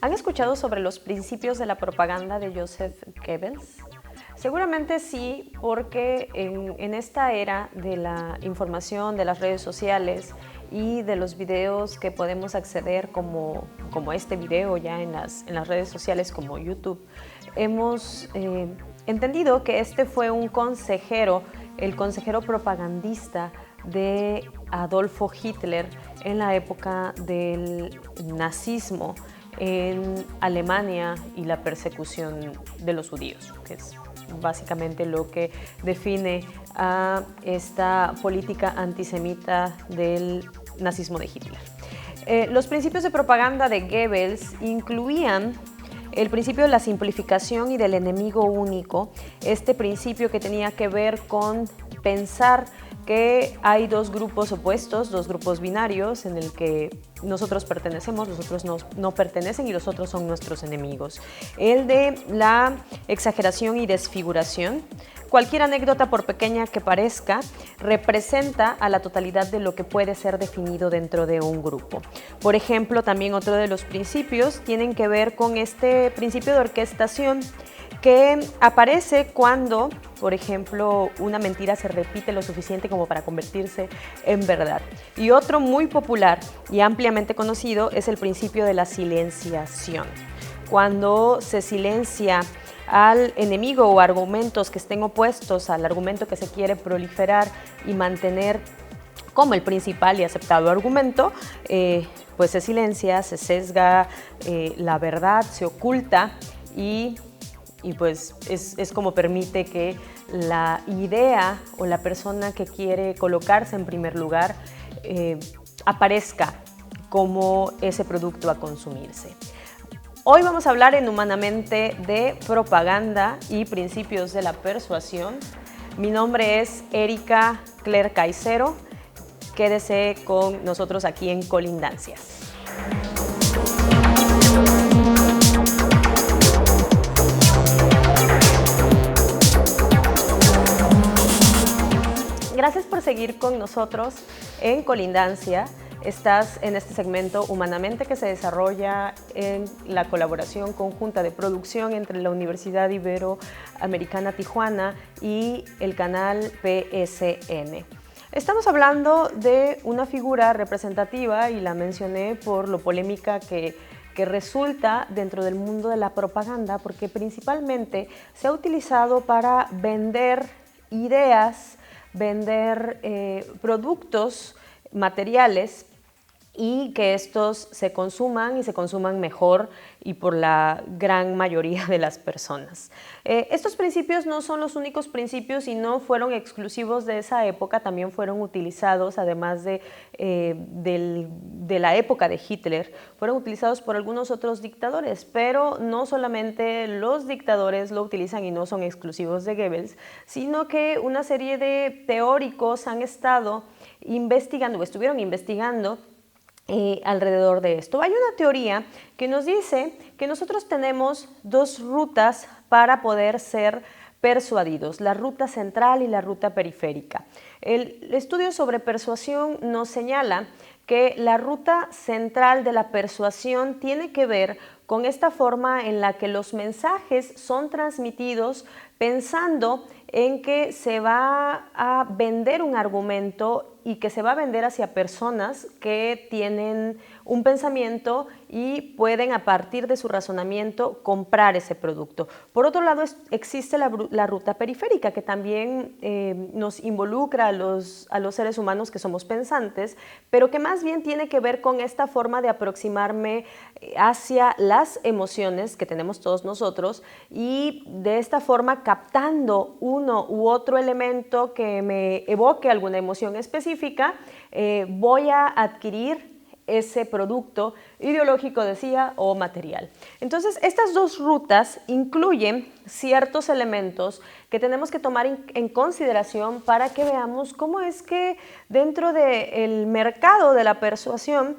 ¿Han escuchado sobre los principios de la propaganda de Joseph Goebbels? Seguramente sí, porque en esta era de la información, de las redes sociales y de los videos que podemos acceder como este video ya en las redes sociales como YouTube, hemos entendido que este fue un consejero, el consejero propagandista de Adolfo Hitler en la época del nazismo en Alemania y la persecución de los judíos, que es básicamente lo que define a esta política antisemita del nazismo de Hitler. Los principios de propaganda de Goebbels incluían el principio de la simplificación y del enemigo único, este principio que tenía que ver con pensar que hay dos grupos opuestos, dos grupos binarios en el que nosotros pertenecemos, los otros no pertenecen y los otros son nuestros enemigos. El de la exageración y desfiguración. Cualquier anécdota, por pequeña que parezca, representa a la totalidad de lo que puede ser definido dentro de un grupo. Por ejemplo, también otro de los principios tienen que ver con este principio de orquestación que aparece cuando, por ejemplo, una mentira se repite lo suficiente como para convertirse en verdad. Y otro muy popular y ampliamente conocido es el principio de la silenciación. Cuando se silencia al enemigo o argumentos que estén opuestos al argumento que se quiere proliferar y mantener como el principal y aceptado argumento, pues se silencia, se sesga la verdad, se oculta y pues es como permite que la idea o la persona que quiere colocarse en primer lugar aparezca como ese producto a consumirse. Hoy vamos a hablar en Humanamente de propaganda y principios de la persuasión. Mi nombre es Erika Claire Caicero. Quédese con nosotros aquí en Colindancias. Gracias por seguir con nosotros en Colindancia. Estás en este segmento Humanamente que se desarrolla en la colaboración conjunta de producción entre la Universidad Iberoamericana Tijuana y el canal PSN. Estamos hablando de una figura representativa y la mencioné por lo polémica que resulta dentro del mundo de la propaganda, porque principalmente se ha utilizado para vender ideas, vender productos materiales y que estos se consuman y se consuman mejor y por la gran mayoría de las personas. Estos principios no son los únicos principios y no fueron exclusivos de esa época, también fueron utilizados, además de la época de Hitler, fueron utilizados por algunos otros dictadores, pero no solamente los dictadores lo utilizan y no son exclusivos de Goebbels, sino que una serie de teóricos han estado investigando o estuvieron investigando alrededor de esto. Hay una teoría que nos dice que nosotros tenemos dos rutas para poder ser persuadidos, la ruta central y la ruta periférica. El estudio sobre persuasión nos señala que la ruta central de la persuasión tiene que ver con esta forma en la que los mensajes son transmitidos pensando en que se va a vender un argumento y que se va a vender hacia personas que tienen un pensamiento y pueden a partir de su razonamiento comprar ese producto. Por otro lado, existe la ruta periférica que también nos involucra a los seres humanos que somos pensantes, pero que más bien tiene que ver con esta forma de aproximarme hacia las emociones que tenemos todos nosotros y de esta forma captando uno u otro elemento que me evoque alguna emoción específica, voy a adquirir ese producto ideológico, decía, o material. Entonces, estas dos rutas incluyen ciertos elementos que tenemos que tomar en consideración para que veamos cómo es que dentro del mercado de la persuasión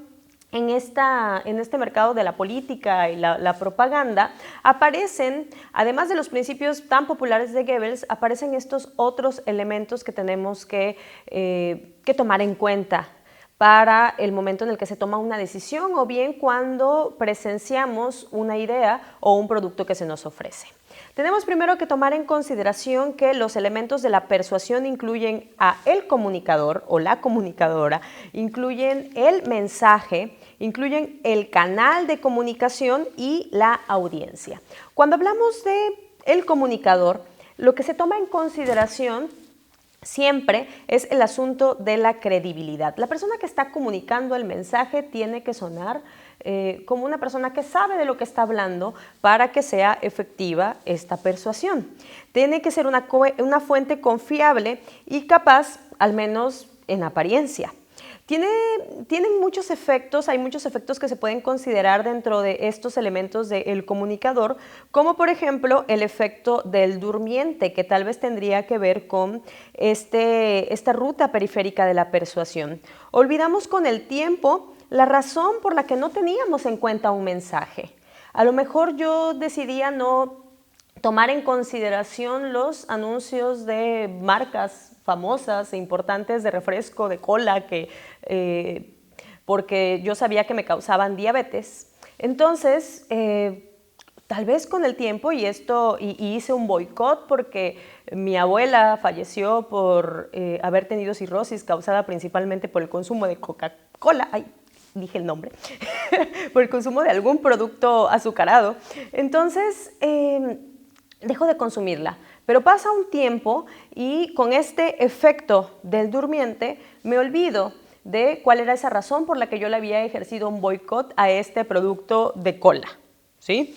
en este mercado de la política y la propaganda, aparecen, además de los principios tan populares de Goebbels, aparecen estos otros elementos que tenemos que tomar en cuenta para el momento en el que se toma una decisión o bien cuando presenciamos una idea o un producto que se nos ofrece. Tenemos primero que tomar en consideración que los elementos de la persuasión incluyen a el comunicador o la comunicadora, incluyen el mensaje, incluyen el canal de comunicación y la audiencia. Cuando hablamos de el comunicador, lo que se toma en consideración siempre es el asunto de la credibilidad. La persona que está comunicando el mensaje tiene que sonar como una persona que sabe de lo que está hablando para que sea efectiva esta persuasión. Tiene que ser una fuente confiable y capaz, al menos en apariencia. Tienen muchos efectos, hay muchos efectos que se pueden considerar dentro de estos elementos del comunicador, como por ejemplo el efecto del durmiente, que tal vez tendría que ver con esta ruta periférica de la persuasión. Olvidamos con el tiempo la razón por la que no teníamos en cuenta un mensaje. A lo mejor yo decidía no tomar en consideración los anuncios de marcas famosas e importantes de refresco, de cola, porque yo sabía que me causaban diabetes. Entonces, tal vez con el tiempo, y hice un boicot porque mi abuela falleció por haber tenido cirrosis causada principalmente por el consumo de Coca-Cola. Ay, dije el nombre, por el consumo de algún producto azucarado. Entonces, dejo de consumirla, pero pasa un tiempo y con este efecto del durmiente me olvido de cuál era esa razón por la que yo le había ejercido un boicot a este producto de cola. ¿Sí?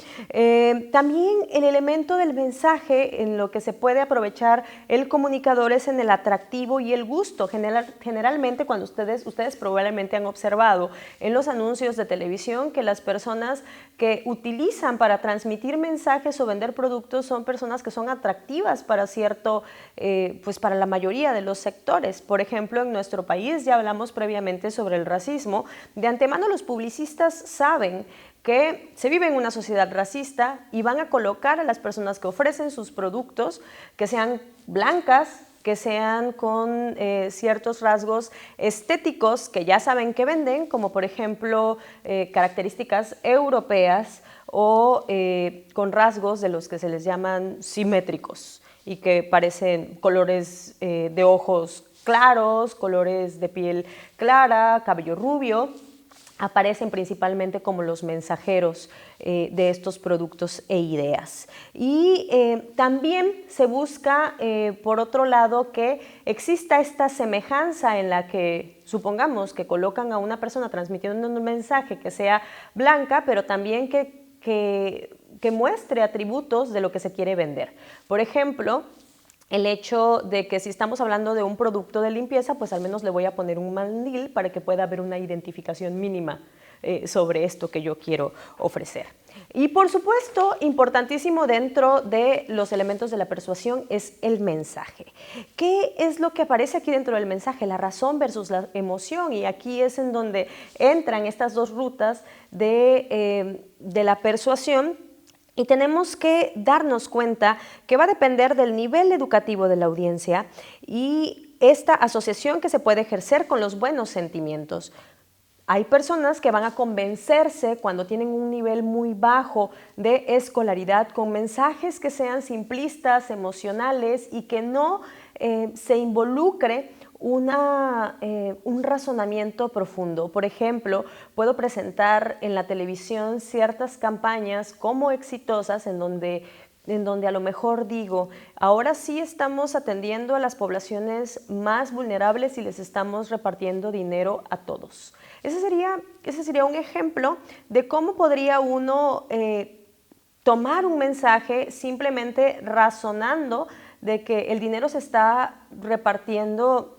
También el elemento del mensaje en lo que se puede aprovechar el comunicador es en el atractivo y el gusto. Generalmente cuando ustedes probablemente han observado en los anuncios de televisión que las personas que utilizan para transmitir mensajes o vender productos son personas que son atractivas para pues para la mayoría de los sectores. Por ejemplo, en nuestro país ya hablamos previamente sobre el racismo. De antemano los publicistas saben que se vive en una sociedad racista y van a colocar a las personas que ofrecen sus productos que sean blancas, que sean con ciertos rasgos estéticos que ya saben que venden, como por ejemplo características europeas o con rasgos de los que se les llaman simétricos y que parecen colores de ojos claros, colores de piel clara, cabello rubio. Aparecen principalmente como los mensajeros de estos productos e ideas. Y también se busca, por otro lado, que exista esta semejanza en la que, supongamos que colocan a una persona transmitiendo un mensaje que sea blanca, pero también que muestre atributos de lo que se quiere vender. Por ejemplo, el hecho de que si estamos hablando de un producto de limpieza, pues al menos le voy a poner un mandil para que pueda haber una identificación mínima sobre esto que yo quiero ofrecer. Y por supuesto, importantísimo dentro de los elementos de la persuasión es el mensaje. ¿Qué es lo que aparece aquí dentro del mensaje? La razón versus la emoción, y aquí es en donde entran estas dos rutas de la persuasión. Y tenemos que darnos cuenta que va a depender del nivel educativo de la audiencia y esta asociación que se puede ejercer con los buenos sentimientos. Hay personas que van a convencerse cuando tienen un nivel muy bajo de escolaridad con mensajes que sean simplistas, emocionales y que no se involucre un razonamiento profundo. Por ejemplo, puedo presentar en la televisión ciertas campañas como exitosas en donde a lo mejor digo, ahora sí estamos atendiendo a las poblaciones más vulnerables y les estamos repartiendo dinero a todos. Ese sería un ejemplo de cómo podría uno tomar un mensaje simplemente razonando de que el dinero se está repartiendo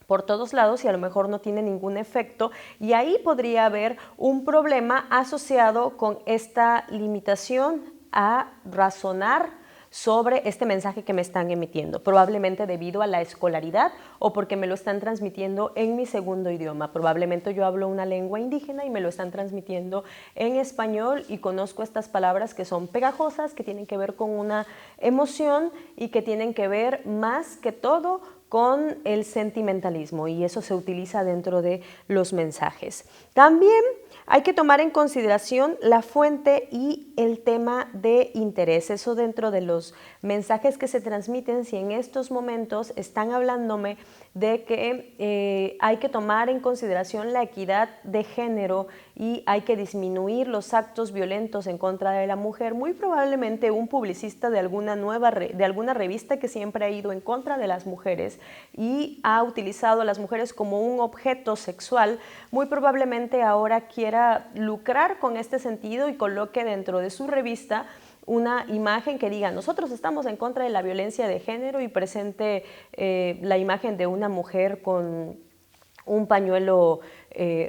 por todos lados y a lo mejor no tiene ningún efecto, y ahí podría haber un problema asociado con esta limitación a razonar sobre este mensaje que me están emitiendo, probablemente debido a la escolaridad o porque me lo están transmitiendo en mi segundo idioma. Probablemente yo hablo una lengua indígena y me lo están transmitiendo en español y conozco estas palabras que son pegajosas, que tienen que ver con una emoción y que tienen que ver más que todo con el sentimentalismo, y eso se utiliza dentro de los mensajes. También hay que tomar en consideración la fuente y el tema de interés. Eso dentro de los mensajes que se transmiten, si en estos momentos están hablándome de que hay que tomar en consideración la equidad de género y hay que disminuir los actos violentos en contra de la mujer, muy probablemente un publicista de alguna revista que siempre ha ido en contra de las mujeres y ha utilizado a las mujeres como un objeto sexual, muy probablemente ahora quiera lucrar con este sentido y coloque dentro de su revista una imagen que diga: nosotros estamos en contra de la violencia de género, y presente la imagen de una mujer con un pañuelo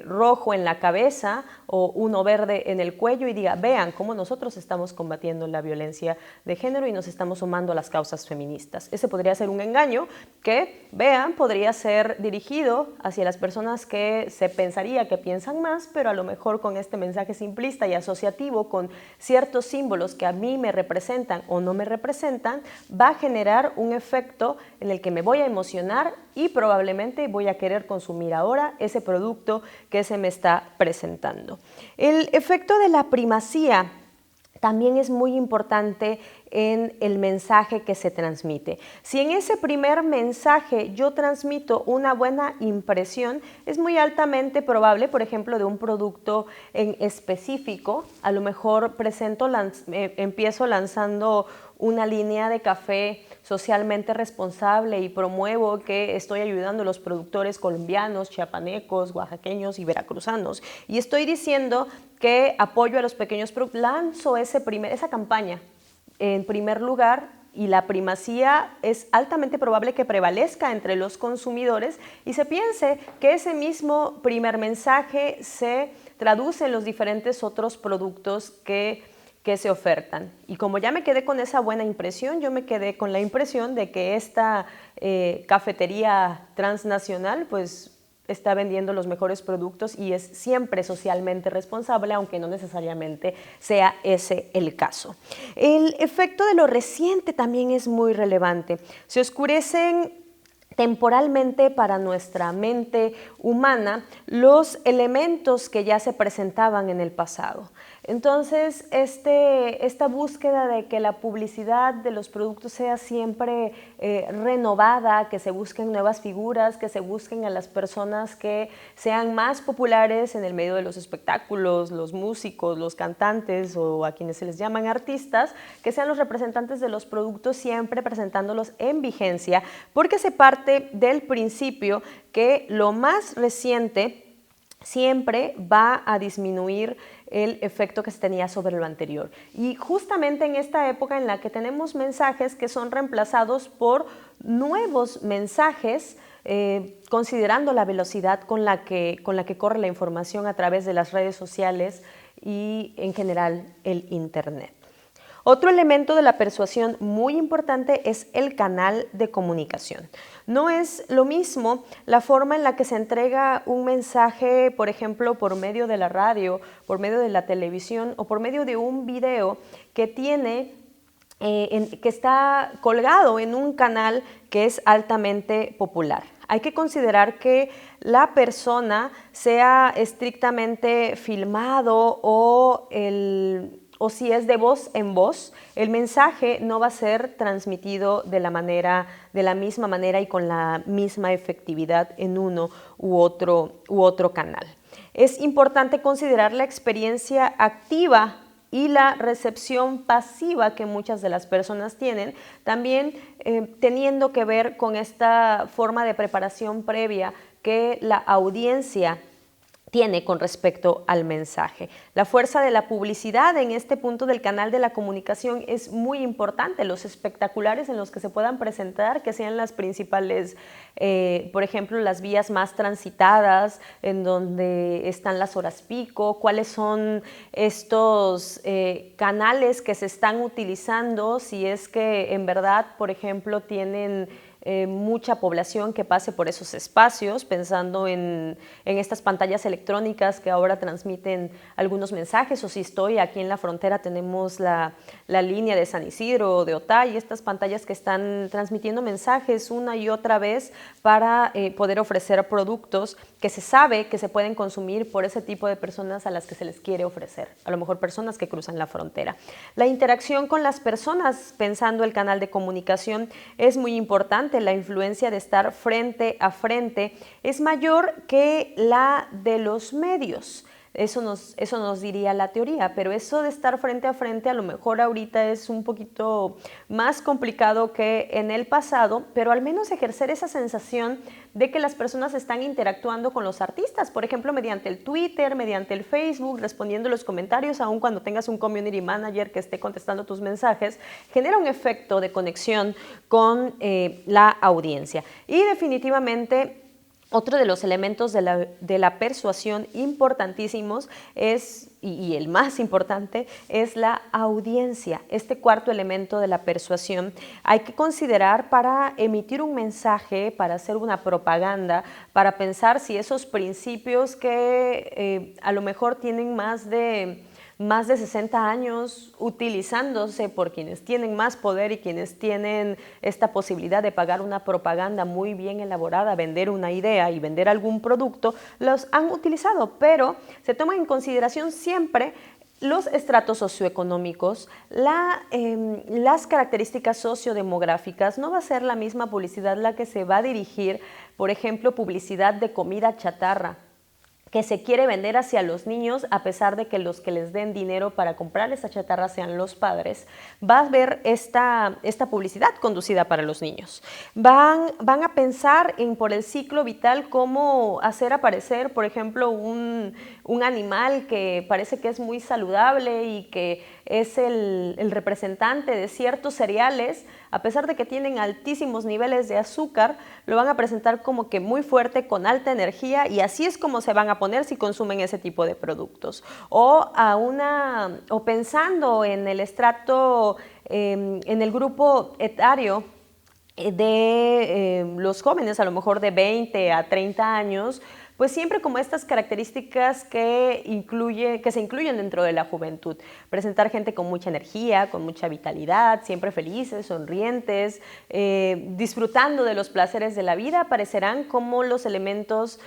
rojo en la cabeza o uno verde en el cuello y diga: vean cómo nosotros estamos combatiendo la violencia de género y nos estamos sumando a las causas feministas. Ese podría ser un engaño que, vean, podría ser dirigido hacia las personas que se pensaría que piensan más, pero a lo mejor con este mensaje simplista y asociativo, con ciertos símbolos que a mí me representan o no me representan, va a generar un efecto en el que me voy a emocionar y probablemente voy a querer consumir ahora ese producto que se me está presentando. El efecto de la primacía también es muy importante en el mensaje que se transmite. Si en ese primer mensaje yo transmito una buena impresión, es muy altamente probable, por ejemplo, de un producto en específico, a lo mejor empiezo lanzando una línea de café socialmente responsable y promuevo que estoy ayudando a los productores colombianos, chiapanecos, oaxaqueños y veracruzanos. Y estoy diciendo que apoyo a los pequeños productores. Lanzo esa campaña en primer lugar, y la primacía es altamente probable que prevalezca entre los consumidores y se piense que ese mismo primer mensaje se traduce en los diferentes otros productos que se ofertan. Y como ya me quedé con esa buena impresión, yo me quedé con la impresión de que esta cafetería transnacional pues está vendiendo los mejores productos y es siempre socialmente responsable, aunque no necesariamente sea ese el caso. El efecto de lo reciente también es muy relevante. Se oscurecen temporalmente para nuestra mente humana los elementos que ya se presentaban en el pasado. Entonces, esta búsqueda de que la publicidad de los productos sea siempre renovada, que se busquen nuevas figuras, que se busquen a las personas que sean más populares en el medio de los espectáculos, los músicos, los cantantes o a quienes se les llaman artistas, que sean los representantes de los productos siempre presentándolos en vigencia, porque se parte del principio que lo más reciente siempre va a disminuir el efecto que se tenía sobre lo anterior. Y justamente en esta época en la que tenemos mensajes que son reemplazados por nuevos mensajes, considerando la velocidad con la que corre la información a través de las redes sociales y en general el Internet. Otro elemento de la persuasión muy importante es el canal de comunicación. No es lo mismo la forma en la que se entrega un mensaje, por ejemplo, por medio de la radio, por medio de la televisión o por medio de un video que está colgado en un canal que es altamente popular. Hay que considerar que la persona sea estrictamente filmado o si es de voz en voz, el mensaje no va a ser transmitido de la misma manera y con la misma efectividad en uno u otro canal. Es importante considerar la experiencia activa y la recepción pasiva que muchas de las personas tienen, también teniendo que ver con esta forma de preparación previa que la audiencia tiene con respecto al mensaje. La fuerza de la publicidad en este punto del canal de la comunicación es muy importante. Los espectaculares en los que se puedan presentar, que sean las principales, por ejemplo, las vías más transitadas, en donde están las horas pico, cuáles son estos canales que se están utilizando, si es que en verdad, por ejemplo, tienen mucha población que pase por esos espacios, pensando en estas pantallas electrónicas que ahora transmiten algunos mensajes, o si estoy aquí en la frontera tenemos la línea de San Isidro o de Otay, estas pantallas que están transmitiendo mensajes una y otra vez para poder ofrecer productos que se sabe que se pueden consumir por ese tipo de personas a las que se les quiere ofrecer, a lo mejor personas que cruzan la frontera. La interacción con las personas, pensando el canal de comunicación, es muy importante. La influencia de estar frente a frente es mayor que la de los medios. Eso nos diría la teoría, pero eso de estar frente a frente a lo mejor ahorita es un poquito más complicado que en el pasado, pero al menos ejercer esa sensación de que las personas están interactuando con los artistas, por ejemplo, mediante el Twitter, mediante el Facebook, respondiendo los comentarios, aun cuando tengas un community manager que esté contestando tus mensajes, genera un efecto de conexión con la audiencia. Y definitivamente, otro de los elementos de la persuasión importantísimos es, y el más importante, es la audiencia. Este cuarto elemento de la persuasión hay que considerar para emitir un mensaje, para hacer una propaganda, para pensar si esos principios que a lo mejor tienen más de 60 años utilizándose por quienes tienen más poder y quienes tienen esta posibilidad de pagar una propaganda muy bien elaborada, vender una idea y vender algún producto, los han utilizado, pero se toma en consideración siempre los estratos socioeconómicos, las características sociodemográficas. No va a ser la misma publicidad la que se va a dirigir, por ejemplo, publicidad de comida chatarra, que se quiere vender hacia los niños, a pesar de que los que les den dinero para comprar esa chatarra sean los padres. Va a haber esta publicidad conducida para los niños. Van a pensar por el ciclo vital cómo hacer aparecer, por ejemplo, un animal que parece que es muy saludable y que es el representante de ciertos cereales, a pesar de que tienen altísimos niveles de azúcar, lo van a presentar como que muy fuerte, con alta energía, y así es como se van a poner si consumen ese tipo de productos. O pensando en el estrato, en el grupo etario de los jóvenes, a lo mejor de 20 a 30 años, pues siempre como estas características que se incluyen dentro de la juventud. Presentar gente con mucha energía, con mucha vitalidad, siempre felices, sonrientes, disfrutando de los placeres de la vida, aparecerán como los elementos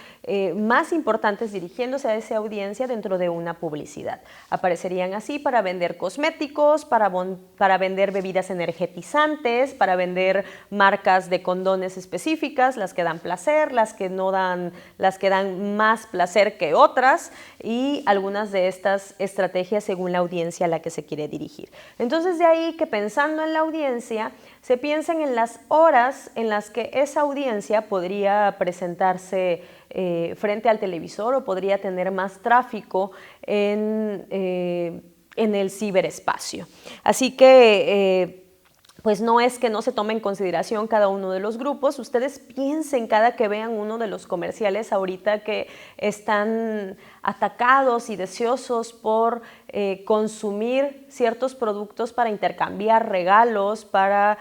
más importantes dirigiéndose a esa audiencia dentro de una publicidad. Aparecerían así para vender cosméticos, para vender bebidas energetizantes, para vender marcas de condones específicas, las que dan placer, las que dan más placer que otras, y algunas de estas estrategias según la audiencia a la que se quiere dirigir. Entonces, de ahí que, pensando en la audiencia, se piensen en las horas en las que esa audiencia podría presentarse frente al televisor o podría tener más tráfico en el ciberespacio. Así que pues no es que no se tome en consideración cada uno de los grupos. Ustedes piensen cada que vean uno de los comerciales ahorita que están atacados y deseosos por consumir ciertos productos para intercambiar regalos, para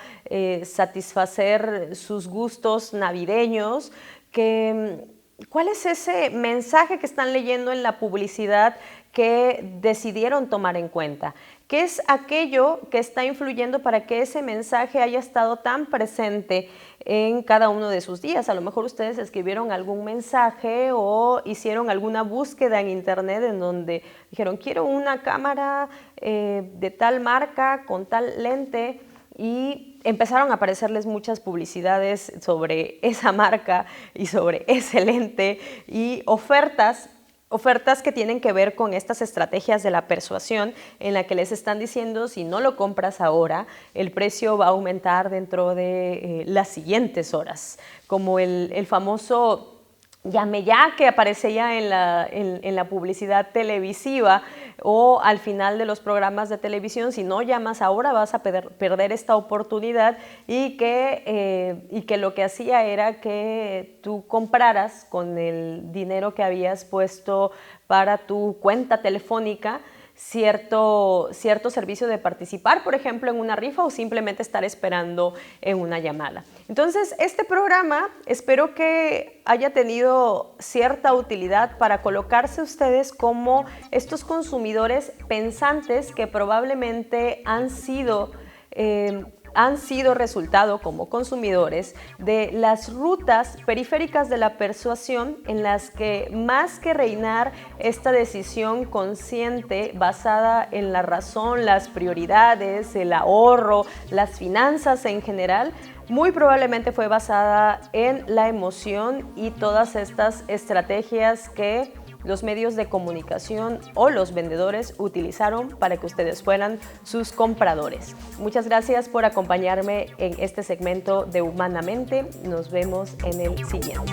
satisfacer sus gustos navideños. ¿Cuál es ese mensaje que están leyendo en la publicidad que decidieron tomar en cuenta? ¿Qué es aquello que está influyendo para que ese mensaje haya estado tan presente en cada uno de sus días? A lo mejor ustedes escribieron algún mensaje o hicieron alguna búsqueda en internet en donde dijeron: quiero una cámara de tal marca con tal lente, y empezaron a aparecerles muchas publicidades sobre esa marca y sobre ese lente, y ofertas que tienen que ver con estas estrategias de la persuasión, en la que les están diciendo: si no lo compras ahora, el precio va a aumentar dentro de las siguientes horas, como el famoso llame ya, que aparecía en la publicidad televisiva o al final de los programas de televisión. Si no llamas ahora vas a perder esta oportunidad, y que lo que hacía era que tú compraras con el dinero que habías puesto para tu cuenta telefónica cierto servicio de participar, por ejemplo, en una rifa o simplemente estar esperando en una llamada. Entonces, este programa espero que haya tenido cierta utilidad para colocarse ustedes como estos consumidores pensantes que probablemente han sido resultado como consumidores de las rutas periféricas de la persuasión, en las que, más que reinar esta decisión consciente basada en la razón, las prioridades, el ahorro, las finanzas en general, muy probablemente fue basada en la emoción y todas estas estrategias que los medios de comunicación o los vendedores utilizaron para que ustedes fueran sus compradores. Muchas gracias por acompañarme en este segmento de Humanamente. Nos vemos en el siguiente.